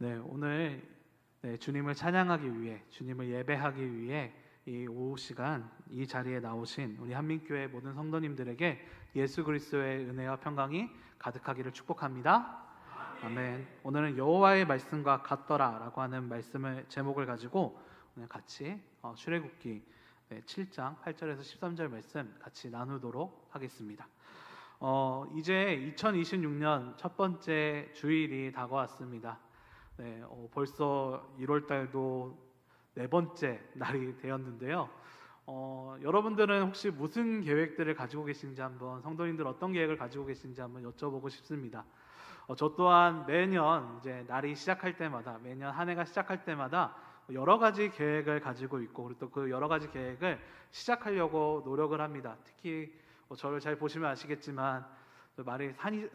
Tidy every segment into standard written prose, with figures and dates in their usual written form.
오늘 주님을 찬양하기 위해, 주님을 예배하기 위해 이 오후 시간 이 자리에 나오신 우리 한민교회 모든 성도님들에게 예수 그리스도의 은혜와 평강이 가득하기를 축복합니다. 아멘. 오늘은 여호와의 말씀과 같더라라고 하는 말씀을 제목을 가지고 오늘 같이 출애굽기 7장 8절에서 13절 말씀 같이 나누도록 하겠습니다. 이제 2026년 첫 번째 주일이 다가왔습니다. 벌써 1월 달도 네 번째 날이 되었는데요. 여러분들은 혹시 무슨 계획들을 가지고 계신지 한번, 성도님들 어떤 계획을 가지고 계신지 한번 여쭤보고 싶습니다. 저 또한 매년 이제 날이 시작할 때마다, 매년 한 해가 시작할 때마다 여러 가지 계획을 가지고 있고, 그리고 또 그 여러 가지 계획을 시작하려고 노력을 합니다. 특히 저를 잘 보시면 아시겠지만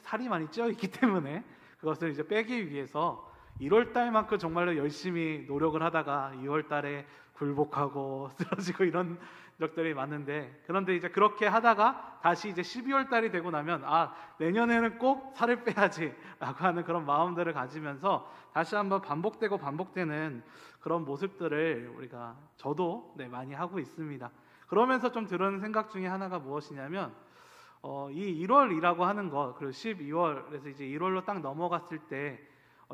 살이 많이 찌어 있기 때문에 그것을 이제 빼기 위해서 1월 달만큼 정말로 열심히 노력을 하다가 2월 달에 굴복하고 쓰러지고 이런 적들이 많은데, 그런데 이제 그렇게 하다가 다시 이제 12월 달이 되고 나면 내년에는 꼭 살을 빼야지 라고 하는 그런 마음들을 가지면서 다시 한번 반복되는 그런 모습들을 저도 많이 하고 있습니다. 그러면서 좀 들은 생각 중에 하나가 무엇이냐면, 이 1월이라고 하는 것, 그리고 12월에서 이제 1월로 딱 넘어갔을 때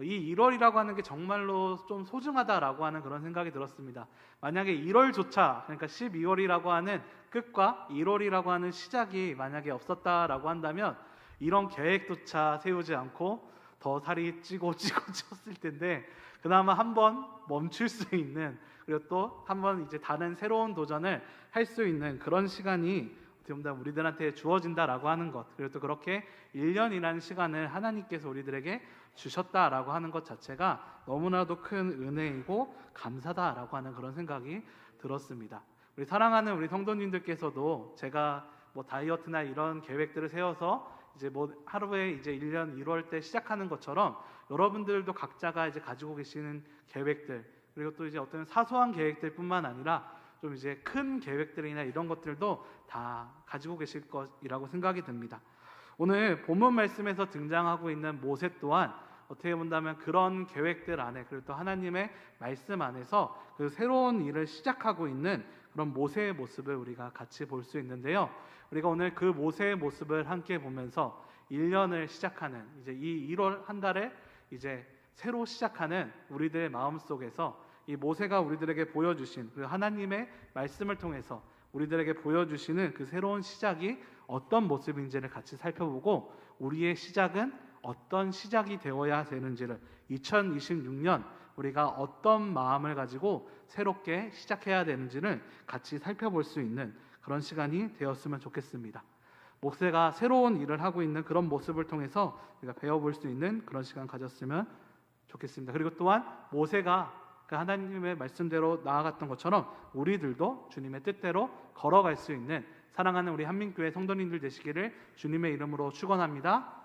이 1월이라고 하는 게 정말로 좀 소중하다라고 하는 그런 생각이 들었습니다. 만약에 1월조차, 그러니까 12월이라고 하는 끝과 1월이라고 하는 시작이 만약에 없었다라고 한다면 이런 계획조차 세우지 않고 더 살이 찌었을 텐데, 그나마 한번 멈출 수 있는, 그리고 또 한번 이제 다른 새로운 도전을 할 수 있는 그런 시간이 우리들한테 주어진다라고 하는 것, 그리고 또 그렇게 1년이라는 시간을 하나님께서 우리들에게 주셨다라고 하는 것 자체가 너무나도 큰 은혜이고 감사다라고 하는 그런 생각이 들었습니다. 우리 사랑하는 우리 성도님들께서도 제가 다이어트나 이런 계획들을 세워서 이제 하루에 이제 1년 1월 때 시작하는 것처럼 여러분들도 각자가 이제 가지고 계시는 계획들, 그리고 또 이제 어떤 사소한 계획들뿐만 아니라 좀 이제 큰 계획들이나 이런 것들도 다 가지고 계실 것이라고 생각이 듭니다. 오늘 본문 말씀에서 등장하고 있는 모세 또한 어떻게 본다면 그런 계획들 안에, 그리고 또 하나님의 말씀 안에서 그 새로운 일을 시작하고 있는 그런 모세의 모습을 우리가 같이 볼 수 있는데요. 우리가 오늘 그 모세의 모습을 함께 보면서 1년을 시작하는, 이제 이 1월 한 달에 이제 새로 시작하는 우리들의 마음 속에서 이 모세가 우리들에게 보여주신 그 하나님의 말씀을 통해서 우리들에게 보여주시는 그 새로운 시작이 어떤 모습인지를 같이 살펴보고, 우리의 시작은 어떤 시작이 되어야 되는지를 2026년 우리가 어떤 마음을 가지고 새롭게 시작해야 되는지를 같이 살펴볼 수 있는 그런 시간이 되었으면 좋겠습니다. 모세가 새로운 일을 하고 있는 그런 모습을 통해서 우리가 배워볼 수 있는 그런 시간 가졌으면 좋겠습니다. 그리고 또한 모세가 그 하나님의 말씀대로 나아갔던 것처럼 우리들도 주님의 뜻대로 걸어갈 수 있는 사랑하는 우리 한민교회 성도님들 되시기를 주님의 이름으로 축원합니다.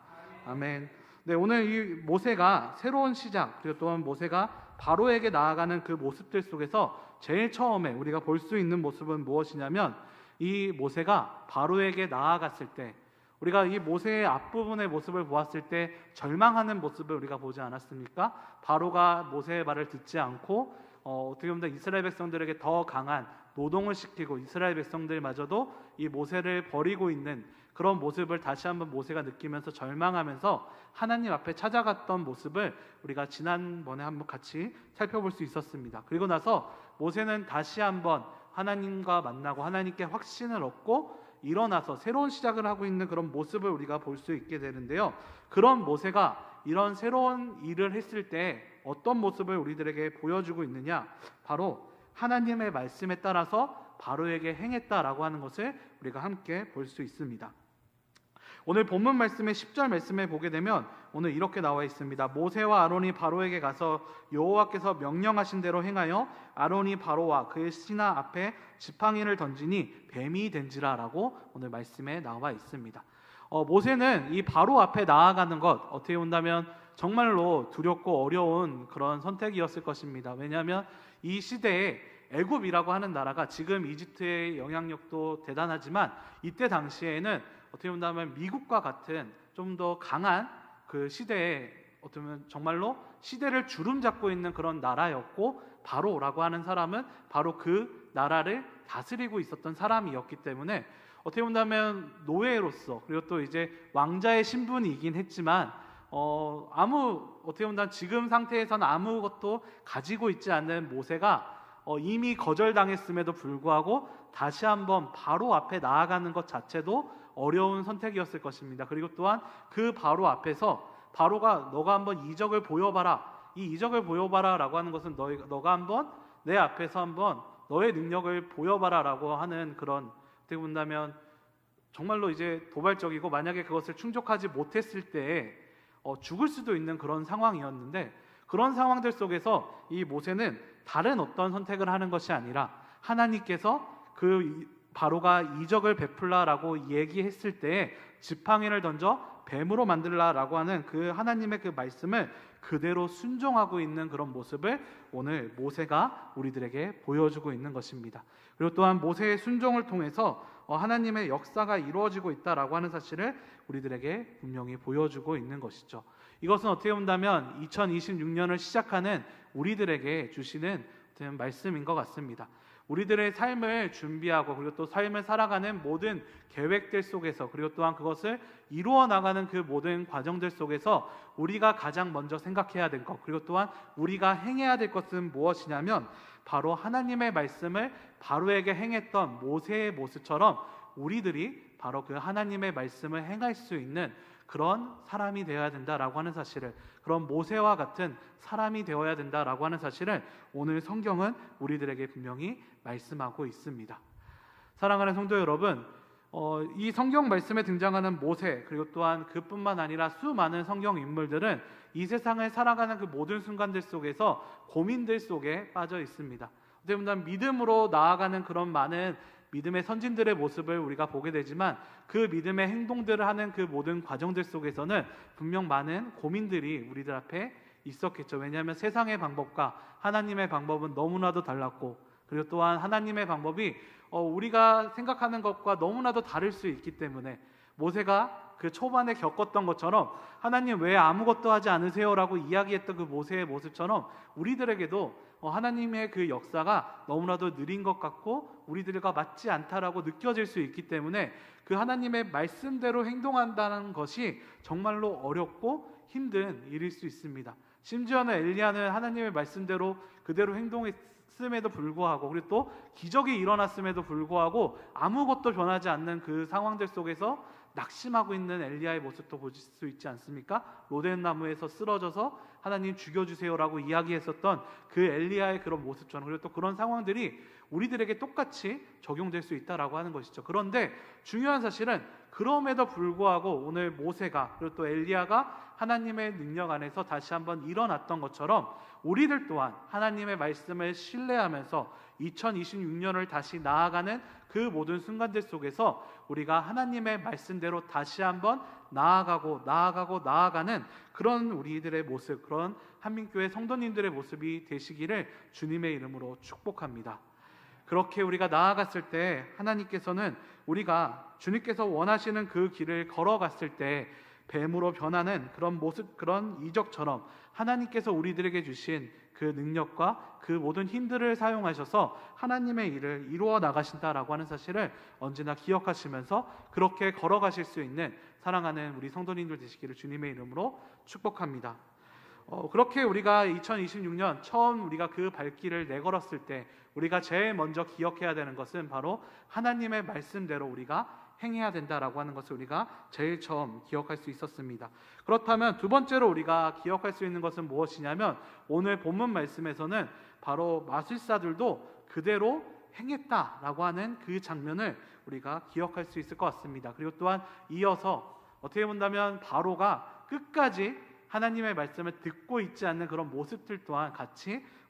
아멘. 오늘 이 모세가 새로운 시작, 그리고 또한 모세가 바로에게 나아가는 그 모습들 속에서 제일 처음에 우리가 볼 수 있는 모습은 무엇이냐면, 이 모세가 바로에게 나아갔을 때, 우리가 이 모세의 앞부분의 모습을 보았을 때 절망하는 모습을 우리가 보지 않았습니까? 바로가 모세의 말을 듣지 않고 어떻게 보면 이스라엘 백성들에게 더 강한 노동을 시키고, 이스라엘 백성들마저도 이 모세를 버리고 있는 그런 모습을 다시 한번 모세가 느끼면서 절망하면서 하나님 앞에 찾아갔던 모습을 우리가 지난번에 한번 같이 살펴볼 수 있었습니다. 그리고 나서 모세는 다시 한번 하나님과 만나고 하나님께 확신을 얻고 일어나서 새로운 시작을 하고 있는 그런 모습을 우리가 볼 수 있게 되는데요. 그런 모세가 이런 새로운 일을 했을 때 어떤 모습을 우리들에게 보여주고 있느냐, 바로 하나님의 말씀에 따라서 바로에게 행했다라고 하는 것을 우리가 함께 볼 수 있습니다. 오늘 본문 말씀의 10절 말씀에 보게 되면 오늘 이렇게 나와 있습니다. 모세와 아론이 바로에게 가서 여호와께서 명령하신 대로 행하여 아론이 바로와 그의 신하 앞에 지팡이를 던지니 뱀이 된지라 라고 오늘 말씀에 나와 있습니다. 모세는 이 바로 앞에 나아가는 것, 어떻게 본다면 정말로 두렵고 어려운 그런 선택이었을 것입니다. 왜냐하면 이 시대에 애굽이라고 하는 나라가 지금 이집트의 영향력도 대단하지만 이때 당시에는 어떻게 본다면 미국과 같은 좀 더 강한 그 시대에 어쩌면 정말로 시대를 주름잡고 있는 그런 나라였고, 바로라고 하는 사람은 바로 그 나라를 다스리고 있었던 사람이었기 때문에 어떻게 본다면 노예로서, 그리고 또 이제 왕자의 신분이긴 했지만 어떻게 본다면 지금 상태에서는 아무것도 가지고 있지 않는 모세가 이미 거절당했음에도 불구하고 다시 한번 바로 앞에 나아가는 것 자체도 어려운 선택이었을 것입니다. 그리고 또한 그 바로 앞에서 바로가 너가 한번 이적을 보여봐라, 이 이적을 보여봐라 라고 하는 것은 너가 한번 내 앞에서 한번 너의 능력을 보여봐라 라고 하는 그런, 어떻게 본다면 정말로 이제 도발적이고, 만약에 그것을 충족하지 못했을 때 죽을 수도 있는 그런 상황이었는데, 그런 상황들 속에서 이 모세는 다른 어떤 선택을 하는 것이 아니라 하나님께서 그 바로가 이적을 베풀라라고 얘기했을 때 지팡이를 던져 뱀으로 만들라라고 하는 그 하나님의 그 말씀을 그대로 순종하고 있는 그런 모습을 오늘 모세가 우리들에게 보여주고 있는 것입니다. 그리고 또한 모세의 순종을 통해서 하나님의 역사가 이루어지고 있다라고 하는 사실을 우리들에게 분명히 보여주고 있는 것이죠. 이것은 어떻게 본다면 2026년을 시작하는 우리들에게 주시는 말씀인 것 같습니다. 우리들의 삶을 준비하고, 그리고 또 삶을 살아가는 모든 계획들 속에서, 그리고 또한 그것을 이루어 나가는 그 모든 과정들 속에서 우리가 가장 먼저 생각해야 될 것, 그리고 또한 우리가 행해야 될 것은 무엇이냐면 바로 하나님의 말씀을 바로에게 행했던 모세의 모습처럼 우리들이 바로 그 하나님의 말씀을 행할 수 있는 그런 사람이 되어야 된다라고 하는 사실을, 그런 모세와 같은 사람이 되어야 된다라고 하는 사실을 오늘 성경은 우리들에게 분명히 말씀하고 있습니다. 사랑하는 성도 여러분, 이 성경 말씀에 등장하는 모세, 그리고 또한 그뿐만 아니라 수많은 성경 인물들은 이 세상을 살아가는 그 모든 순간들 속에서 고민들 속에 빠져 있습니다. 어떻게 보면 믿음으로 나아가는 그런 많은 믿음의 선진들의 모습을 우리가 보게 되지만, 그 믿음의 행동들을 하는 그 모든 과정들 속에서는 분명 많은 고민들이 우리들 앞에 있었겠죠. 왜냐하면 세상의 방법과 하나님의 방법은 너무나도 달랐고, 그리고 또한 하나님의 방법이 우리가 생각하는 것과 너무나도 다를 수 있기 때문에 모세가 그 초반에 겪었던 것처럼 하나님 왜 아무것도 하지 않으세요? 라고 이야기했던 그 모세의 모습처럼 우리들에게도 하나님의 그 역사가 너무나도 느린 것 같고 우리들과 맞지 않다라고 느껴질 수 있기 때문에 그 하나님의 말씀대로 행동한다는 것이 정말로 어렵고 힘든 일일 수 있습니다. 심지어는 엘리야는 하나님의 말씀대로 그대로 행동했음에도 불구하고, 그리고 또 기적이 일어났음에도 불구하고 아무것도 변하지 않는 그 상황들 속에서 낙심하고 있는 엘리야의 모습도 보실 수 있지 않습니까? 로덴 나무에서 쓰러져서 하나님 죽여주세요라고 이야기했었던 그 엘리야의 그런 모습처럼, 그리고 또 그런 상황들이 우리들에게 똑같이 적용될 수 있다라고 하는 것이죠. 그런데 중요한 사실은 그럼에도 불구하고 오늘 모세가, 그리고 또 엘리야가 하나님의 능력 안에서 다시 한번 일어났던 것처럼 우리들 또한 하나님의 말씀을 신뢰하면서 2026년을 다시 나아가는 그 모든 순간들 속에서 우리가 하나님의 말씀대로 다시 한번 나아가는 그런 우리들의 모습, 그런 한민교회 성도님들의 모습이 되시기를 주님의 이름으로 축복합니다. 그렇게 우리가 나아갔을 때 하나님께서는 우리가 주님께서 원하시는 그 길을 걸어갔을 때 뱀으로 변하는 그런 모습, 그런 이적처럼 하나님께서 우리들에게 주신 그 능력과 그 모든 힘들을 사용하셔서 하나님의 일을 이루어 나가신다라고 하는 사실을 언제나 기억하시면서 그렇게 걸어가실 수 있는 사랑하는 우리 성도님들 되시기를 주님의 이름으로 축복합니다. 그렇게 우리가 2026년 처음 우리가 그 발길을 내걸었을 때 우리가 제일 먼저 기억해야 되는 것은 바로 하나님의 말씀대로 우리가 행해야 된다라고 하는 것을 우리가 제일 처음 기억할 수 있었습니다. 그렇다면 두 번째로 우리가 기억할 수 있는 것은 무엇이냐면 오늘 본문 말씀에서는 바로 마술사들도 그대로 행했다라고 하는 그 장면을 우리가 기억할 수 있을 것 같습니다. 그리고 또한 이어서 어떻게 본다면 바로가 끝까지 하나님의 말씀을 듣고 있지 않는 그런 모습들 또한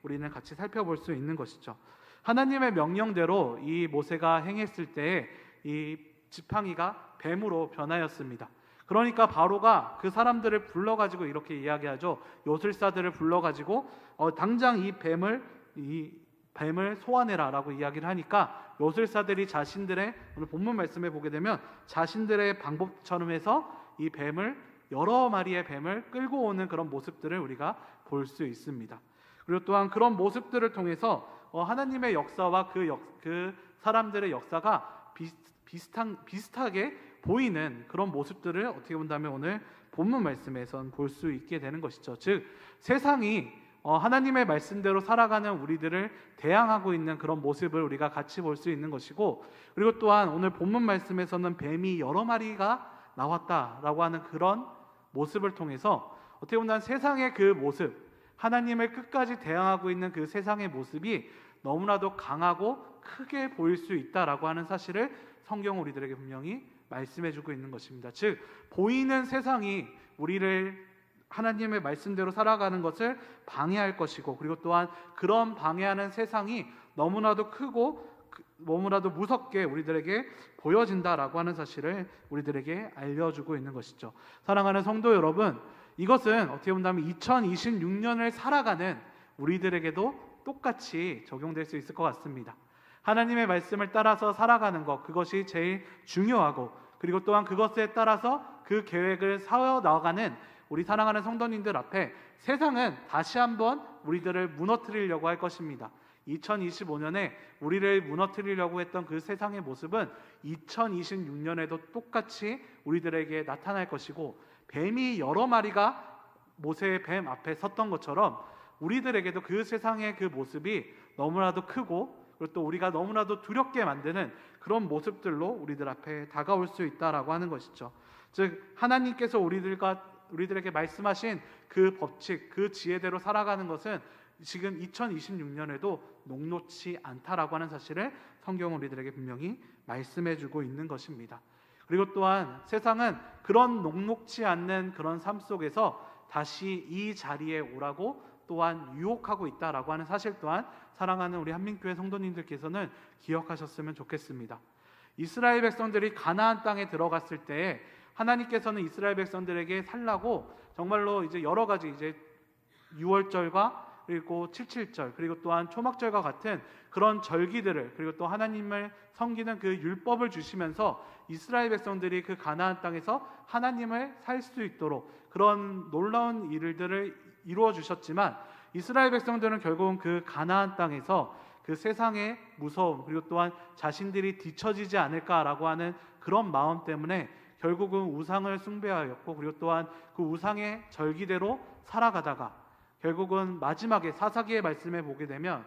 우리는 같이 살펴볼 수 있는 것이죠. 하나님의 명령대로 이 모세가 행했을 때 이 지팡이가 뱀으로 변하였습니다. 그러니까 바로가 그 사람들을 불러가지고 이렇게 이야기하죠. 요술사들을 불러가지고 당장 이 뱀을 소환해라 라고 이야기를 하니까 요술사들이 자신들의, 오늘 본문 말씀에 보게 되면 자신들의 방법처럼 해서 이 뱀을 여러 마리의 뱀을 끌고 오는 그런 모습들을 우리가 볼 수 있습니다. 그리고 또한 그런 모습들을 통해서 하나님의 역사와 그 사람들의 역사가 비슷하게 보이는 그런 모습들을 어떻게 본다면 오늘 본문 말씀에선 볼 수 있게 되는 것이죠. 즉 세상이 하나님의 말씀대로 살아가는 우리들을 대항하고 있는 그런 모습을 우리가 같이 볼 수 있는 것이고, 그리고 또한 오늘 본문 말씀에서는 뱀이 여러 마리가 나왔다라고 하는 그런 모습을 통해서 어떻게 보면 세상의 그 모습, 하나님을 끝까지 대항하고 있는 그 세상의 모습이 너무나도 강하고 크게 보일 수 있다라고 하는 사실을 성경은 우리들에게 분명히 말씀해주고 있는 것입니다. 즉 보이는 세상이 우리를 하나님의 말씀대로 살아가는 것을 방해할 것이고, 그리고 또한 그런 방해하는 세상이 너무나도 크고 너무나도 무섭게 우리들에게 보여진다라고 하는 사실을 우리들에게 알려주고 있는 것이죠. 사랑하는 성도 여러분, 이것은 어떻게 본다면 2026년을 살아가는 우리들에게도 똑같이 적용될 수 있을 것 같습니다. 하나님의 말씀을 따라서 살아가는 것, 그것이 제일 중요하고, 그리고 또한 그것에 따라서 그 계획을 세워나가는 우리 사랑하는 성도님들 앞에 세상은 다시 한번 우리들을 무너뜨리려고 할 것입니다. 2025년에 우리를 무너뜨리려고 했던 그 세상의 모습은 2026년에도 똑같이 우리들에게 나타날 것이고, 뱀이 여러 마리가 모세의 뱀 앞에 섰던 것처럼 우리들에게도 그 세상의 그 모습이 너무나도 크고, 그리고 또 우리가 너무나도 두렵게 만드는 그런 모습들로 우리들 앞에 다가올 수 있다라고 하는 것이죠. 즉 하나님께서 우리들에게 말씀하신 그 법칙, 그 지혜대로 살아가는 것은 지금 2026년에도 녹록지 않다라고 하는 사실을 성경은 우리들에게 분명히 말씀해주고 있는 것입니다. 그리고 또한 세상은 그런 녹록지 않는 그런 삶 속에서 다시 이 자리에 오라고 또한 유혹하고 있다라고 하는 사실 또한 사랑하는 우리 한민교회 성도님들께서는 기억하셨으면 좋겠습니다. 이스라엘 백성들이 가나안 땅에 들어갔을 때 하나님께서는 이스라엘 백성들에게 살라고 정말로 이제 여러 가지 이제 유월절과 그리고 칠칠절, 그리고 또한 초막절과 같은 그런 절기들을, 그리고 또 하나님을 섬기는 그 율법을 주시면서 이스라엘 백성들이 그 가나안 땅에서 하나님을 살 수 있도록 그런 놀라운 일들을 이루어 주셨지만, 이스라엘 백성들은 결국은 그 가나안 땅에서 그 세상의 무서움, 그리고 또한 자신들이 뒤처지지 않을까라고 하는 그런 마음 때문에 결국은 우상을 숭배하였고, 그리고 또한 그 우상의 절기대로 살아가다가 결국은 마지막에 사사기의 말씀에 보게 되면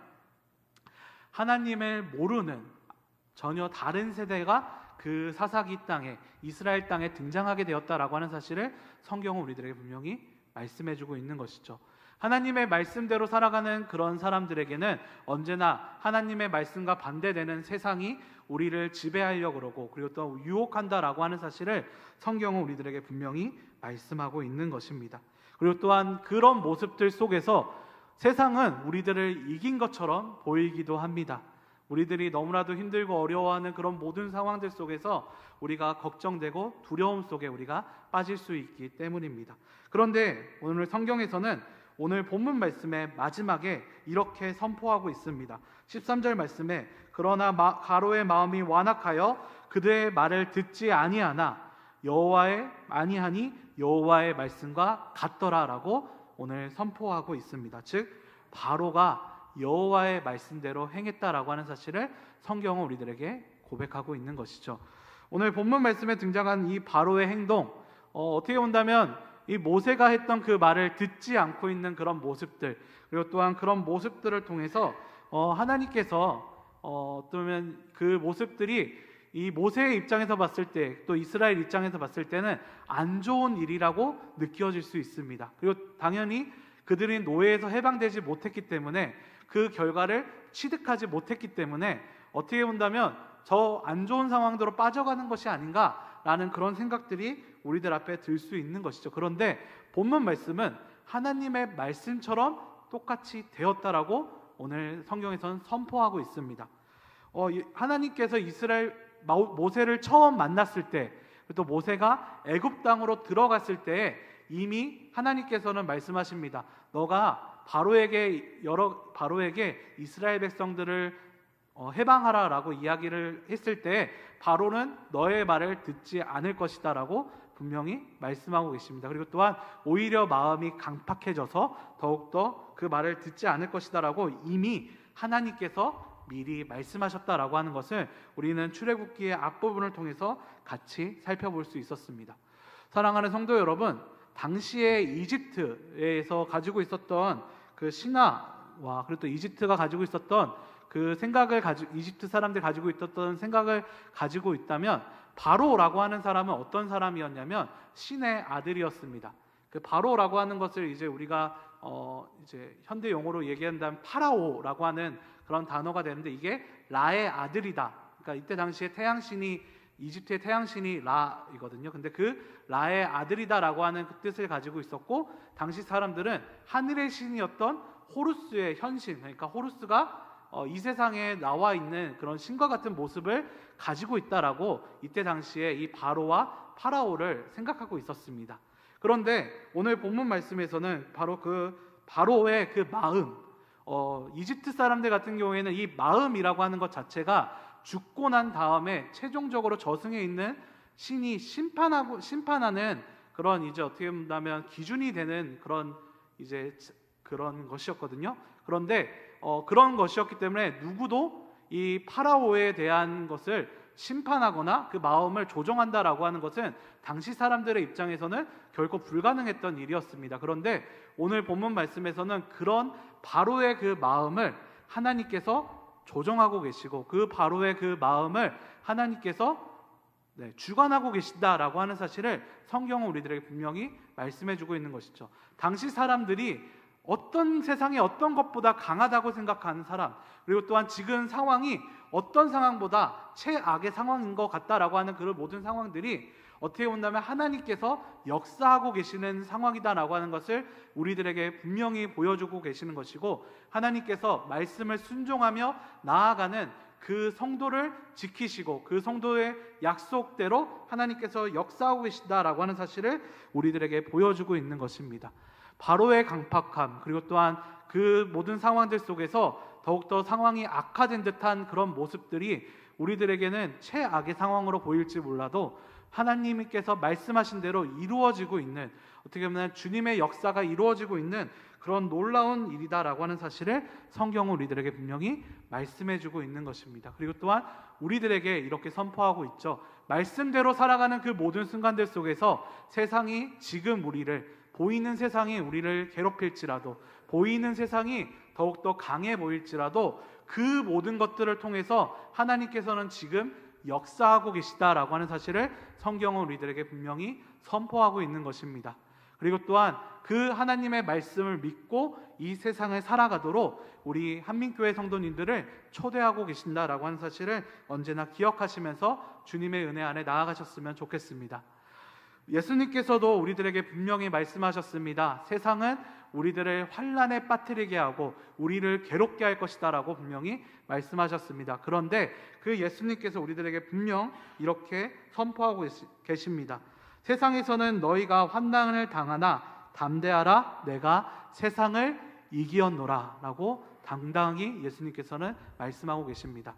하나님을 모르는 전혀 다른 세대가 그 사사기 땅에, 이스라엘 땅에 등장하게 되었다라고 하는 사실을 성경은 우리들에게 분명히 말씀해주고 있는 것이죠. 하나님의 말씀대로 살아가는 그런 사람들에게는 언제나 하나님의 말씀과 반대되는 세상이 우리를 지배하려고 그러고, 그리고 또 유혹한다라고 하는 사실을 성경은 우리들에게 분명히 말씀하고 있는 것입니다. 그리고 또한 그런 모습들 속에서 세상은 우리들을 이긴 것처럼 보이기도 합니다. 우리들이 너무나도 힘들고 어려워하는 그런 모든 상황들 속에서 우리가 걱정되고 두려움 속에 우리가 빠질 수 있기 때문입니다. 그런데 오늘 성경에서는 오늘 본문 말씀의 마지막에 이렇게 선포하고 있습니다. 13절 말씀에 그러나 가로의 마음이 완악하여 그들의 말을 듣지 아니하나 여호와의 말씀과 같더라라고 오늘 선포하고 있습니다. 즉 바로가 여호와의 말씀대로 행했다라고 하는 사실을 성경은 우리들에게 고백하고 있는 것이죠. 오늘 본문 말씀에 등장한 이 바로의 행동, 어떻게 본다면 이 모세가 했던 그 말을 듣지 않고 있는 그런 모습들, 그리고 또한 그런 모습들을 통해서 하나님께서 어쩌면 그 모습들이 이 모세의 입장에서 봤을 때, 또 이스라엘 입장에서 봤을 때는 안 좋은 일이라고 느껴질 수 있습니다. 그리고 당연히 그들이 노예에서 해방되지 못했기 때문에, 그 결과를 취득하지 못했기 때문에 어떻게 본다면 저 안 좋은 상황으로 빠져가는 것이 아닌가라는 그런 생각들이 우리들 앞에 들 수 있는 것이죠. 그런데 본문 말씀은 하나님의 말씀처럼 똑같이 되었다라고 오늘 성경에서는 선포하고 있습니다. 하나님께서 모세를 처음 만났을 때, 또 모세가 애굽 땅으로 들어갔을 때 이미 하나님께서는 말씀하십니다. 너가 바로에게 이스라엘 백성들을 해방하라라고 이야기를 했을 때 바로는 너의 말을 듣지 않을 것이다라고 분명히 말씀하고 계십니다. 그리고 또한 오히려 마음이 강팍해져서 더욱더 그 말을 듣지 않을 것이다라고 이미 하나님께서 미리 말씀하셨다라고 하는 것을 우리는 출애굽기의 앞부분을 통해서 같이 살펴볼 수 있었습니다. 사랑하는 성도 여러분, 당시에 이집트에서 가지고 있었던 그 신화와 그리고 또 이집트가 가지고 있었던 그 생각을 이집트 사람들이 가지고 있었던 생각을 가지고 있다면 바로라고 하는 사람은 어떤 사람이었냐면 신의 아들이었습니다. 그 바로라고 하는 것을 이제 우리가 이제 현대 용어로 얘기한다면 파라오라고 하는 그런 단어가 되는데 이게 라의 아들이다. 그러니까 이때 당시에 이집트의 태양신이 라이거든요. 근데 그 라의 아들이다라고 하는 그 뜻을 가지고 있었고, 당시 사람들은 하늘의 신이었던 호루스의 현신, 그러니까 호루스가 이 세상에 나와 있는 그런 신과 같은 모습을 가지고 있다라고 이때 당시에 이 바로와 파라오를 생각하고 있었습니다. 그런데 오늘 본문 말씀에서는 바로 그 바로의 그 마음, 이집트 사람들 같은 경우에는 이 마음이라고 하는 것 자체가 죽고 난 다음에 최종적으로 저승에 있는 신이 심판하는 그런 이제 어떻게 보면 기준이 되는 그런 이제 그런 것이었거든요. 그런데 그런 것이었기 때문에 누구도 이 파라오에 대한 것을 심판하거나 그 마음을 조종한다라고 하는 것은 당시 사람들의 입장에서는 결코 불가능했던 일이었습니다. 그런데 오늘 본문 말씀에서는 그런 바로의 그 마음을 하나님께서 조종하고 계시고 그 바로의 그 마음을 하나님께서 주관하고 계신다라고 하는 사실을 성경은 우리들에게 분명히 말씀해주고 있는 것이죠. 당시 사람들이 어떤 세상에 어떤 것보다 강하다고 생각하는 사람, 그리고 또한 지금 상황이 어떤 상황보다 최악의 상황인 것 같다라고 하는 그런 모든 상황들이 어떻게 본다면 하나님께서 역사하고 계시는 상황이다라고 하는 것을 우리들에게 분명히 보여주고 계시는 것이고, 하나님께서 말씀을 순종하며 나아가는 그 성도를 지키시고 그 성도의 약속대로 하나님께서 역사하고 계신다라고 하는 사실을 우리들에게 보여주고 있는 것입니다. 바로의 강팍함, 그리고 또한 그 모든 상황들 속에서 더욱더 상황이 악화된 듯한 그런 모습들이 우리들에게는 최악의 상황으로 보일지 몰라도 하나님께서 말씀하신 대로 이루어지고 있는, 어떻게 보면 주님의 역사가 이루어지고 있는 그런 놀라운 일이다라고 하는 사실을 성경은 우리들에게 분명히 말씀해주고 있는 것입니다. 그리고 또한 우리들에게 이렇게 선포하고 있죠. 말씀대로 살아가는 그 모든 순간들 속에서 세상이 지금 보이는 세상이 우리를 괴롭힐지라도, 보이는 세상이 더욱더 강해 보일지라도 그 모든 것들을 통해서 하나님께서는 지금 역사하고 계시다라고 하는 사실을 성경은 우리들에게 분명히 선포하고 있는 것입니다. 그리고 또한 그 하나님의 말씀을 믿고 이 세상을 살아가도록 우리 한민교회 성도님들을 초대하고 계신다라고 하는 사실을 언제나 기억하시면서 주님의 은혜 안에 나아가셨으면 좋겠습니다. 예수님께서도 우리들에게 분명히 말씀하셨습니다. 세상은 우리들을 환난에 빠뜨리게 하고 우리를 괴롭게 할 것이다라고 분명히 말씀하셨습니다. 그런데 그 예수님께서 우리들에게 분명 이렇게 선포하고 계십니다. 세상에서는 너희가 환난을 당하나 담대하라, 내가 세상을 이기었노라 라고 당당히 예수님께서는 말씀하고 계십니다.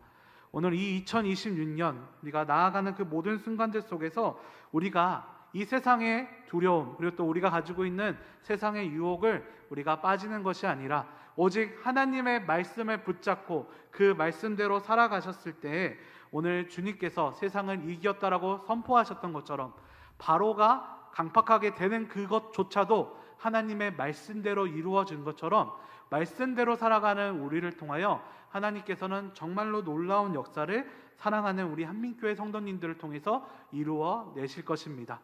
오늘 이 2026년 우리가 나아가는 그 모든 순간들 속에서 우리가 이 세상의 두려움, 그리고 또 우리가 가지고 있는 세상의 유혹을 우리가 빠지는 것이 아니라 오직 하나님의 말씀을 붙잡고 그 말씀대로 살아가셨을 때에 오늘 주님께서 세상을 이겼다라고 선포하셨던 것처럼 바로가 강팍하게 되는 그것조차도 하나님의 말씀대로 이루어진 것처럼 말씀대로 살아가는 우리를 통하여 하나님께서는 정말로 놀라운 역사를 사랑하는 우리 한민교회 성도님들을 통해서 이루어 내실 것입니다.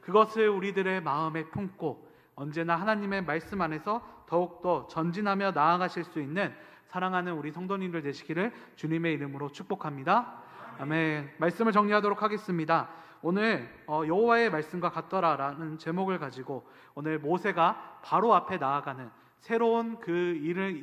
그것을 우리들의 마음에 품고 언제나 하나님의 말씀 안에서 더욱더 전진하며 나아가실 수 있는 사랑하는 우리 성도님들 되시기를 주님의 이름으로 축복합니다. 아멘. 말씀을 정리하도록 하겠습니다. 오늘 여호와의 말씀과 같더라라는 제목을 가지고 오늘 모세가 바로 앞에 나아가는 새로운 그 일을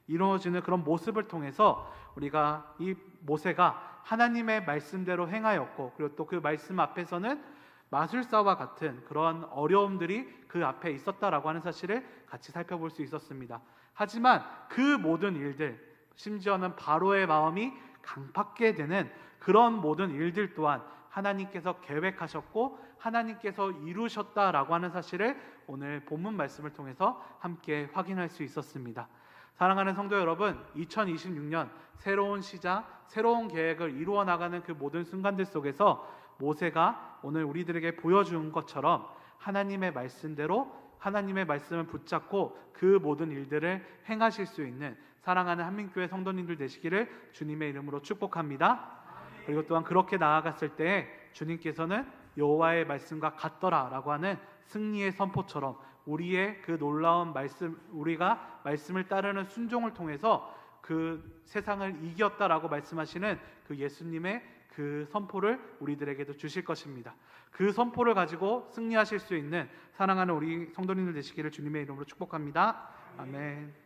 이루어지는 그런 모습을 통해서 우리가 이 모세가 하나님의 말씀대로 행하였고, 그리고 또 그 말씀 앞에서는 마술사와 같은 그런 어려움들이 그 앞에 있었다라고 하는 사실을 같이 살펴볼 수 있었습니다. 하지만 그 모든 일들, 심지어는 바로의 마음이 강팍게 되는 그런 모든 일들 또한 하나님께서 계획하셨고 하나님께서 이루셨다라고 하는 사실을 오늘 본문 말씀을 통해서 함께 확인할 수 있었습니다. 사랑하는 성도 여러분, 2026년 새로운 시작, 새로운 계획을 이루어 나가는 그 모든 순간들 속에서 모세가 오늘 우리들에게 보여준 것처럼 하나님의 말씀대로 하나님의 말씀을 붙잡고 그 모든 일들을 행하실 수 있는 사랑하는 한민교회 성도님들 되시기를 주님의 이름으로 축복합니다. 그리고 또한 그렇게 나아갔을 때 주님께서는 여호와의 말씀과 같더라 라고 하는 승리의 선포처럼 우리의 그 놀라운 말씀, 우리가 말씀을 따르는 순종을 통해서 그 세상을 이겼다라고 말씀하시는 그 예수님의 그 선포를 우리들에게도 주실 것입니다. 그 선포를 가지고 승리하실 수 있는 사랑하는 우리 성도님들 되시기를 주님의 이름으로 축복합니다. 아멘.